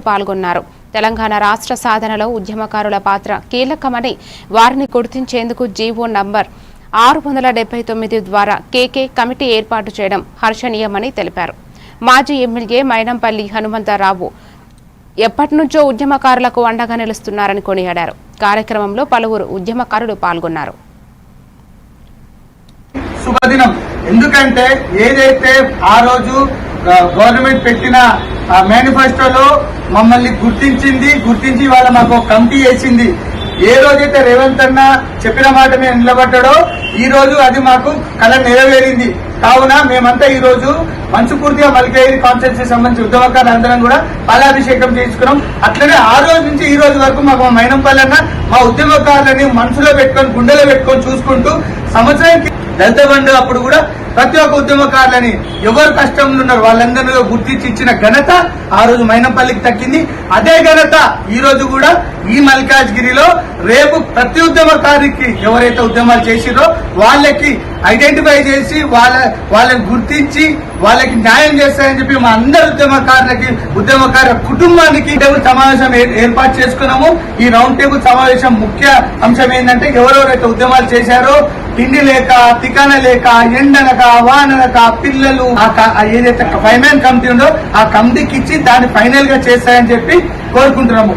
పాల్గొన్నారు. తెలంగాణ రాష్ట్ర సాధనలో ఉద్యమకారుల పాత్ర కీలకమని వారిని గుర్తించేందుకు జీవో నంబర్ 679 ద్వారా కేకే కమిటీ ఏర్పాటు చేయడం హర్షణీయమని తెలిపారు. మాజీ ఎమ్మెల్యే మైనంపల్లి హనుమంతరావు ఎప్పటినుంచో ఉద్యమకారులకు అండగా నిలుస్తున్నారని కొనియాడారు. కార్యక్రమంలో పలువురు ఉద్యమకారులు పాల్గొన్నారు. శుభదినం. ఎందుకంటే ఏదైతే ఆ రోజు గవర్నమెంట్ పెట్టిన మేనిఫెస్టోలో మమ్మల్ని గుర్తించి వాళ్ళ మాకు కమిటీ వేసింది. ఏ రోజైతే రేవంత్ అన్న చెప్పిన మాట మీద నిలబడ్డాడో ఈ రోజు అది మాకు కళ నెరవేరింది. కావున మేమంతా ఈ రోజు మనస్ఫూర్తిగా మల్కాజ్గిరి కాన్స్టిట్యూన్సీకి సంబంధించి ఉద్యమకారులందరం కూడా పాలాభిషేకం చేసుకున్నాం. అట్లనే ఆ రోజు నుంచి ఈ రోజు వరకు మాకు మైనంపల్లి అన్న మా ఉద్యమకారులని మనసులో పెట్టుకొని గుండెలో పెట్టుకొని చూసుకుంటూ సంవత్సరానికి దళిత బంధు అప్పుడు కూడా ప్రతి ఒక్క ఉద్యమకారులని ఎవరు కష్టంలో ఉన్నారు వాళ్ళందరినీ గుర్తించి ఇచ్చిన ఘనత ఆ రోజు మైనంపల్లికి దక్కింది. అదే ఘనత ఈ రోజు కూడా ఈ మల్కాజ్గిరిలో రేపు ప్రతి ఉద్యమకారికి ఎవరైతే ఉద్యమాలు చేసిరో వాళ్ళకి ఐడెంటిఫై చేసి వాళ్ళని గుర్తించి వాళ్ళకి న్యాయం చేస్తారని చెప్పి మా అందరి ఉద్యమకార కుటుంబానికి టేబుల్ సమావేశం ఏర్పాటు చేసుకున్నాము. ఈ రౌండ్ టేబుల్ సమావేశం ముఖ్య అంశం ఏంటంటే ఎవరెవరైతే ఉద్యమాలు చేశారో తిండి లేక తికాన లేక ఎండనక వాననక పిల్లలు ఏదైతే 5 మ్యాన్ కమిటీ ఉందో ఆ కమిటీకి ఇచ్చి దాన్ని ఫైనల్ గా చేస్తారని చెప్పి కోరుకుంటున్నాము.